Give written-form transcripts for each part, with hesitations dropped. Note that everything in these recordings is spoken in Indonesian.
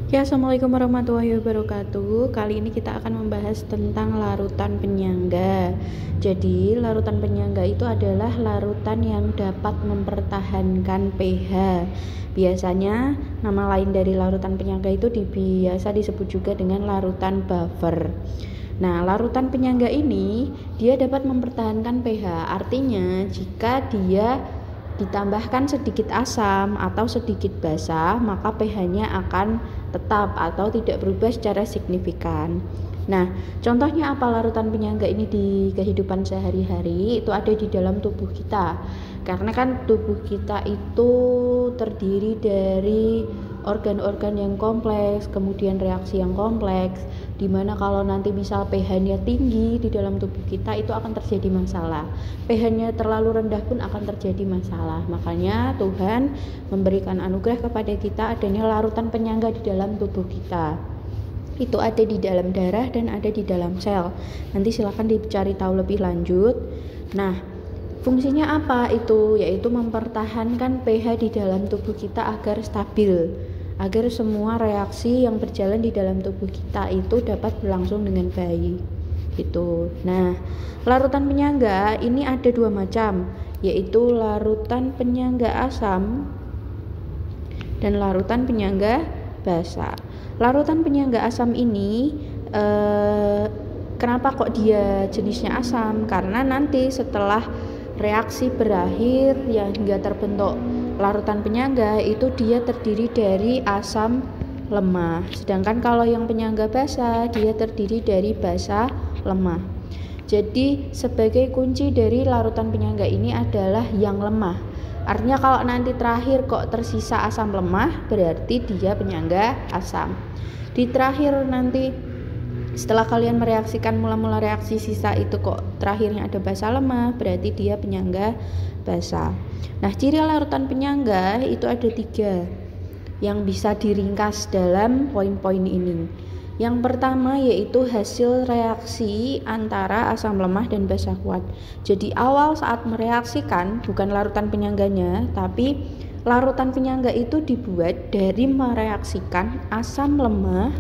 Ya, Assalamualaikum warahmatullahi wabarakatuh. Kali ini kita akan membahas tentang larutan penyangga. Jadi, larutan penyangga itu adalah larutan yang dapat mempertahankan pH. Biasanya, nama lain dari larutan penyangga itu biasa disebut juga dengan larutan buffer. Nah, larutan penyangga ini dia dapat mempertahankan pH. Artinya, jika dia ditambahkan sedikit asam atau sedikit basa, maka pH-nya akan tetap atau tidak berubah secara signifikan. Nah, contohnya apa larutan penyangga ini di kehidupan sehari-hari? Itu ada di dalam tubuh kita. Karena kan tubuh kita itu terdiri dari organ-organ yang kompleks, kemudian reaksi yang kompleks, dimana kalau nanti misal pH-nya tinggi di dalam tubuh kita itu akan terjadi masalah. pH-nya terlalu rendah pun akan terjadi masalah. Makanya Tuhan memberikan anugerah kepada kita adanya larutan penyangga di dalam tubuh kita. Itu ada di dalam darah dan ada di dalam sel. Nanti silakan dicari tahu lebih lanjut. Nah, fungsinya apa itu? Yaitu mempertahankan pH di dalam tubuh kita agar stabil, agar semua reaksi yang berjalan di dalam tubuh kita itu dapat berlangsung dengan baik. Gitu. Nah, larutan penyangga ini ada dua macam, yaitu larutan penyangga asam dan larutan penyangga basa. Larutan penyangga asam ini kenapa kok dia jenisnya asam? Karena nanti setelah reaksi berakhir yang hingga terbentuk larutan penyangga itu dia terdiri dari asam lemah. Sedangkan kalau yang penyangga basa dia terdiri dari basa lemah. Jadi sebagai kunci dari larutan penyangga ini adalah yang lemah. Artinya kalau nanti terakhir kok tersisa asam lemah, berarti dia penyangga asam. Di terakhir nanti setelah kalian mereaksikan mula-mula reaksi sisa itu kok terakhirnya ada basa lemah, berarti dia penyangga basa. Nah, ciri larutan penyangga itu ada 3 yang bisa diringkas dalam poin-poin ini. Yang pertama yaitu hasil reaksi antara asam lemah dan basa kuat. Jadi awal saat mereaksikan bukan larutan penyangganya, tapi larutan penyangga itu dibuat dari mereaksikan asam lemah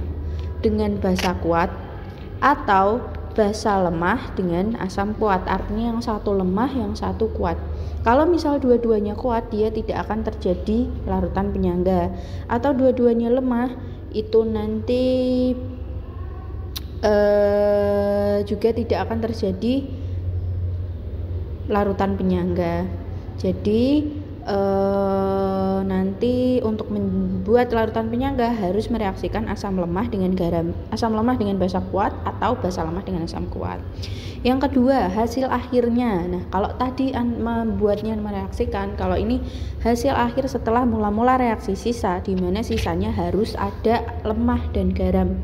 dengan basa kuat atau basa lemah dengan asam kuat. Artinya yang satu lemah, yang satu kuat. Kalau misal dua-duanya kuat, dia tidak akan terjadi larutan penyangga. Atau dua-duanya lemah, itu nanti juga tidak akan terjadi larutan penyangga. Jadi nanti untuk membuat larutan penyangga harus mereaksikan asam lemah dengan garam, asam lemah dengan basa kuat atau basa lemah dengan asam kuat. Yang kedua, hasil akhirnya. Nah, kalau tadi membuatnya mereaksikan, kalau ini hasil akhir setelah mula-mula reaksi sisa, di mana sisanya harus ada lemah dan garam.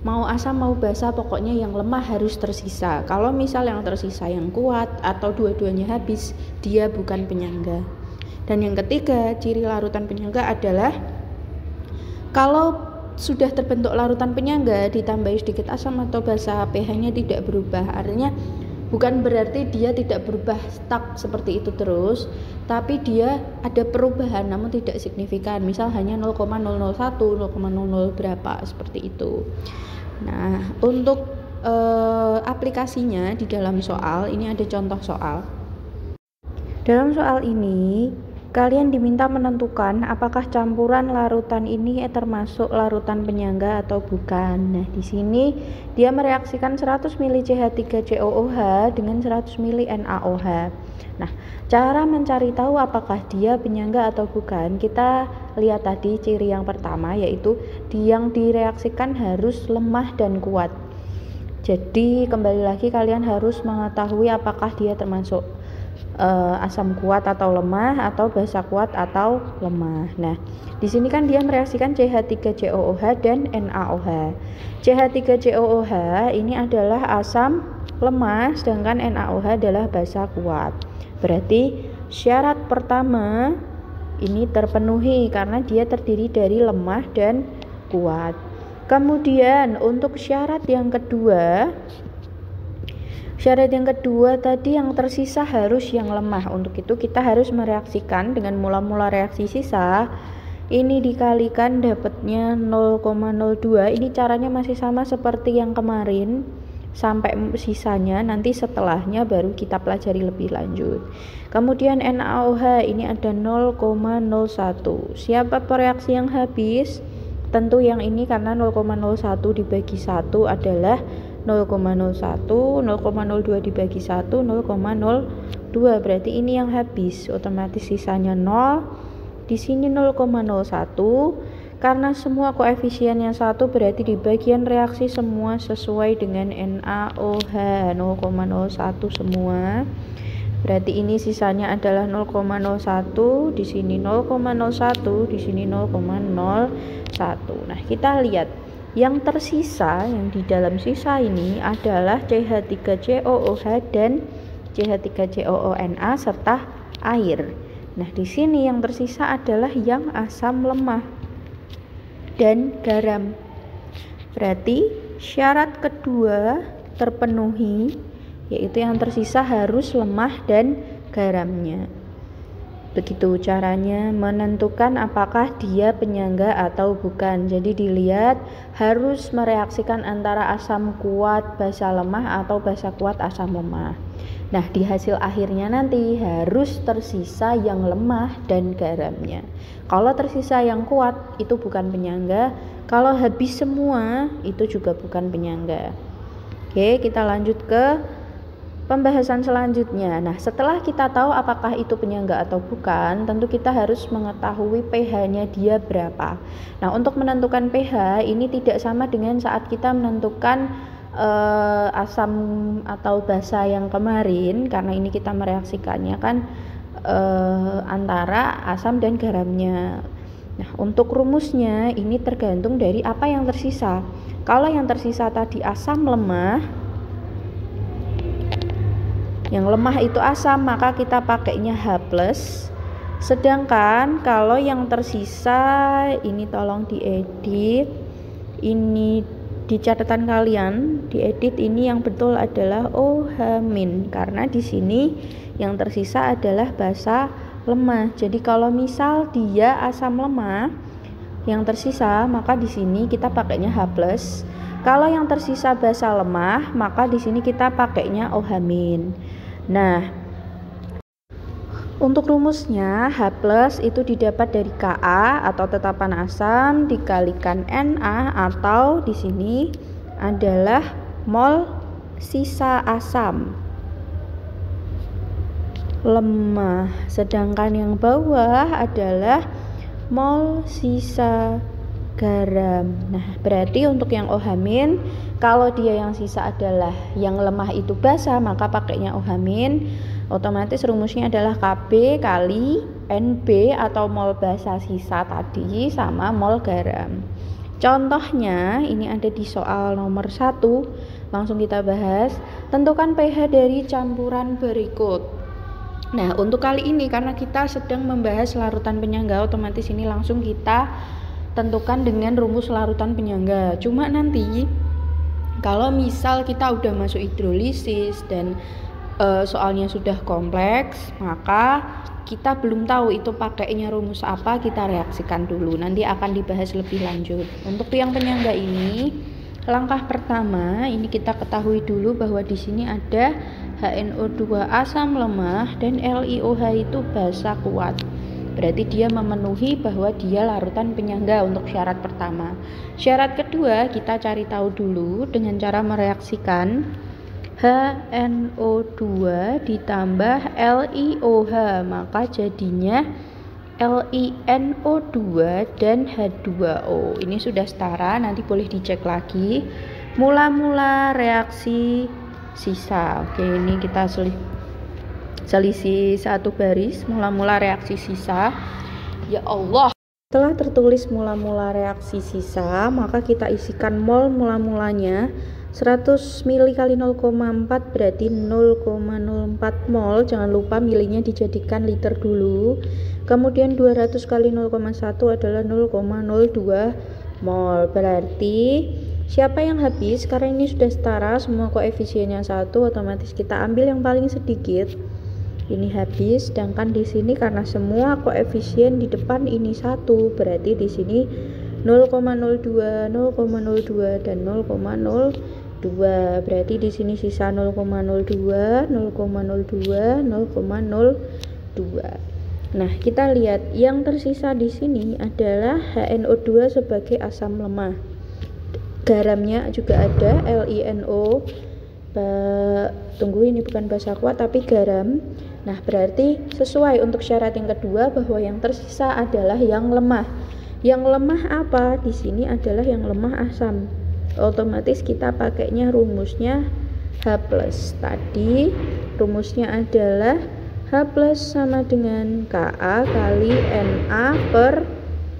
Mau asam mau basa, pokoknya yang lemah harus tersisa. Kalau misal yang tersisa yang kuat atau dua-duanya habis, dia bukan penyangga. Dan yang ketiga, ciri larutan penyangga adalah kalau sudah terbentuk larutan penyangga ditambah sedikit asam atau basa, pH-nya tidak berubah. Artinya bukan berarti dia tidak berubah stuck seperti itu terus, tapi dia ada perubahan namun tidak signifikan. Misal hanya 0,001, 0,00 berapa seperti itu. Nah, untuk aplikasinya di dalam soal ini ada contoh soal. Dalam soal ini kalian diminta menentukan apakah campuran larutan ini termasuk larutan penyangga atau bukan. Nah, di sini dia mereaksikan 100 ml CH3COOH dengan 100 ml NaOH. Nah, cara mencari tahu apakah dia penyangga atau bukan, kita lihat tadi ciri yang pertama yaitu yang direaksikan harus lemah dan kuat. Jadi kembali lagi kalian harus mengetahui apakah dia termasuk asam kuat atau lemah atau basa kuat atau lemah. Nah, di sini kan dia mereaksikan CH3COOH dan NaOH. CH3COOH ini adalah asam lemah, sedangkan NaOH adalah basa kuat. Berarti syarat pertama ini terpenuhi karena dia terdiri dari lemah dan kuat. Kemudian untuk syarat yang kedua tadi yang tersisa harus yang lemah. Untuk itu kita harus mereaksikan dengan mula-mula reaksi sisa ini dikalikan dapatnya 0,02. Ini caranya masih sama seperti yang kemarin, sampai sisanya nanti setelahnya baru kita pelajari lebih lanjut. Kemudian NaOH ini ada 0,01. Siapa reaksi yang habis? Tentu yang ini, karena 0,01 dibagi 1 adalah 0,01, 0,02 dibagi 1 0,02, berarti ini yang habis, otomatis sisanya 0. Di sini 0,01. Karena semua koefisiennya 1, berarti di bagian reaksi semua sesuai dengan NaOH 0,01 semua. Berarti ini sisanya adalah 0,01, di sini 0,01, di sini 0,01. Nah, kita lihat yang tersisa, yang di dalam sisa ini adalah CH3COOH dan CH3COONA serta air. Nah, di sini yang tersisa adalah yang asam lemah dan garam. Berarti syarat kedua terpenuhi, yaitu yang tersisa harus lemah dan garamnya. Begitu caranya menentukan apakah dia penyangga atau bukan. Jadi dilihat harus mereaksikan antara asam kuat basa lemah atau basa kuat asam lemah. Nah, di hasil akhirnya nanti harus tersisa yang lemah dan garamnya. Kalau tersisa yang kuat itu bukan penyangga, kalau habis semua itu juga bukan penyangga. Oke, kita lanjut ke pembahasan selanjutnya. Nah, setelah kita tahu apakah itu penyangga atau bukan, tentu kita harus mengetahui pH-nya dia berapa. Nah, untuk menentukan pH ini tidak sama dengan saat kita menentukan asam atau basa yang kemarin, karena ini kita mereaksikannya kan antara asam dan garamnya. Nah, untuk rumusnya ini tergantung dari apa yang tersisa. Kalau yang tersisa tadi asam lemah, yang lemah itu asam, maka kita pakainya H+. Sedangkan kalau yang tersisa ini tolong diedit, ini di catatan kalian diedit, ini yang betul adalah OH-, karena di sini yang tersisa adalah basa lemah. Jadi kalau misal dia asam lemah yang tersisa, maka di sini kita pakainya H+. Kalau yang tersisa basa lemah, maka di sini kita pakainya OH-. Nah, untuk rumusnya H+ itu didapat dari Ka atau tetapan asam dikalikan Na, atau di sini adalah mol sisa asam lemah, sedangkan yang bawah adalah mol sisa garam. Nah, berarti untuk yang OH-, kalau dia yang sisa adalah yang lemah itu basa, maka pakainya OH-. Otomatis rumusnya adalah Kb kali Nb atau mol basa sisa tadi sama mol garam. Contohnya ini ada di soal nomor 1. Langsung kita bahas. Tentukan pH dari campuran berikut. Nah, untuk kali ini karena kita sedang membahas larutan penyangga, otomatis ini langsung kita tentukan dengan rumus larutan penyangga. Cuma nanti kalau misal kita udah masuk hidrolisis dan soalnya sudah kompleks, maka kita belum tahu itu pakainya rumus apa, kita reaksikan dulu, nanti akan dibahas lebih lanjut. Untuk yang penyangga ini, langkah pertama ini kita ketahui dulu bahwa di sini ada HNO2 asam lemah dan LiOH itu basa kuat. Berarti dia memenuhi bahwa dia larutan penyangga untuk syarat pertama. Syarat kedua kita cari tahu dulu dengan cara mereaksikan HNO2 ditambah LiOH, maka jadinya LiNO2 dan H2O. Ini sudah setara, nanti boleh dicek lagi. Mula-mula reaksi sisa. Oke, ini kita selisih satu baris, mula-mula reaksi sisa. Ya Allah. Setelah tertulis mula-mula reaksi sisa, maka kita isikan mol mula-mulanya 100 ml kali 0,4 berarti 0,04 mol. Jangan lupa milinya dijadikan liter dulu. Kemudian 200 kali 0,1 adalah 0,02 mol. Berarti siapa yang habis? Karena ini sudah setara, semua koefisiennya 1, otomatis kita ambil yang paling sedikit, ini habis, sedangkan di sini karena semua koefisien di depan ini 1, berarti di sini 0,02, 0,02 dan 0,02. Berarti di sini sisa 0,02, 0,02, 0,02. Nah, kita lihat yang tersisa di sini adalah HNO2 sebagai asam lemah. Garamnya juga ada LiNO. Tunggu, ini bukan basa kuat tapi garam. Nah, berarti sesuai untuk syarat yang kedua bahwa yang tersisa adalah yang lemah. Yang lemah apa? Di sini adalah yang lemah asam. Otomatis kita pakainya rumusnya H+. Tadi rumusnya adalah H+ sama dengan Ka kali Na per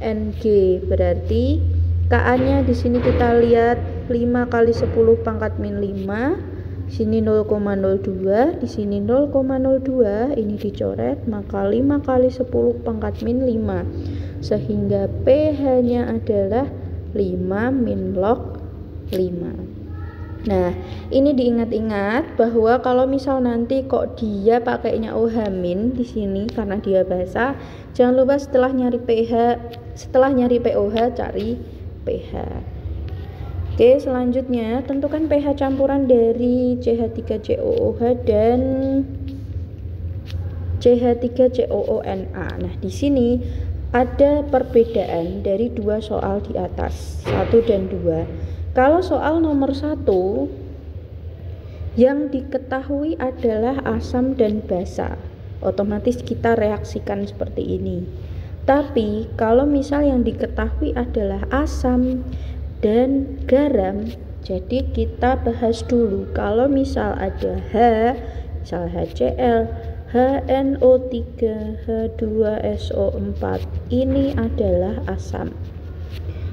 Ng. Berarti Ka-nya di sini kita lihat 5 kali 10 pangkat min 5. Sini 0,02, di sini 0,02, ini dicoret, maka 5 kali 10 pangkat min 5. Sehingga pH-nya adalah 5 min log 5. Nah, ini diingat-ingat bahwa kalau misal nanti kok dia pakainya OH- di sini karena dia basa, jangan lupa setelah nyari pOH cari pH. Oke, selanjutnya tentukan pH campuran dari CH3COOH dan CH3COONa. Nah, di sini ada perbedaan dari dua soal di atas, 1 dan 2. Kalau soal nomor 1, yang diketahui adalah asam dan basa, otomatis kita reaksikan seperti ini. Tapi kalau misal yang diketahui adalah asam dan garam, jadi kita bahas dulu. Kalau misal ada H, misal HCl, HNO3, H2SO4, ini adalah asam.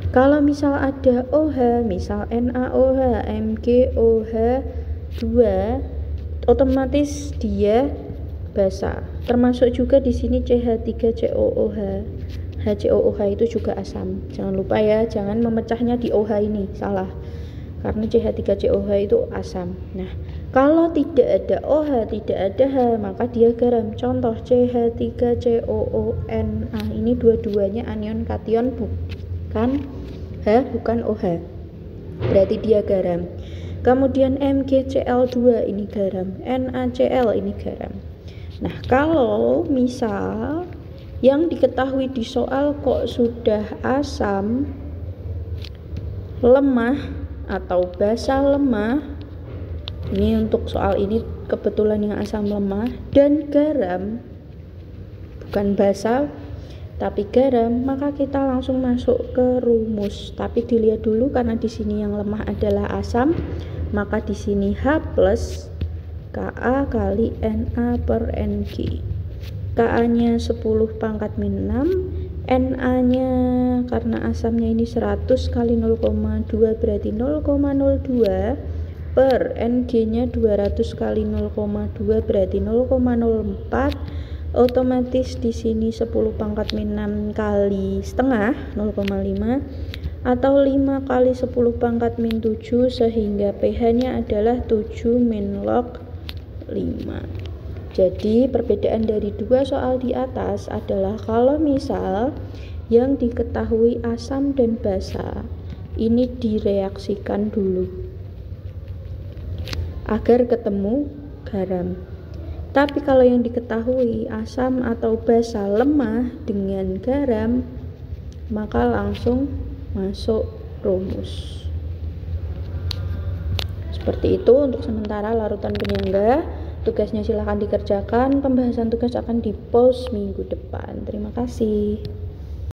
Kalau misal ada OH, misal NaOH, MgOH2, otomatis dia basa. Termasuk juga di sini CH3COOH. HCOOH itu juga asam. Jangan lupa ya, jangan memecahnya di OH ini, salah. Karena CH3COOH itu asam. Nah, kalau tidak ada OH, tidak ada H, maka dia garam. Contoh CH3COONa, ini dua-duanya anion kation bukan H, bukan OH. Berarti dia garam. Kemudian MgCl2 ini garam, NaCl ini garam. Nah, kalau misal yang diketahui di soal kok sudah asam lemah atau basa lemah, ini untuk soal ini kebetulan yang asam lemah, dan garam, bukan basa tapi garam, maka kita langsung masuk ke rumus. Tapi dilihat dulu karena di sini yang lemah adalah asam, maka di sini H+ Ka kali Na per Ng. Ka-nya 10 pangkat min 6, Na-nya karena asamnya ini 100 kali 0,2 berarti 0,02 per Ng-nya 200 kali 0,2 berarti 0,04. Otomatis di sini 10 pangkat min 6 kali setengah 0,5 atau 5 kali 10 pangkat min 7 sehingga pH-nya adalah 7 min log 5. Jadi perbedaan dari dua soal di atas adalah kalau misal yang diketahui asam dan basa, ini direaksikan dulu agar ketemu garam. Tapi kalau yang diketahui asam atau basa lemah dengan garam, maka langsung masuk rumus. Seperti itu untuk sementara larutan penyangga. Tugasnya silahkan dikerjakan, pembahasan tugas akan di-post minggu depan. Terima kasih.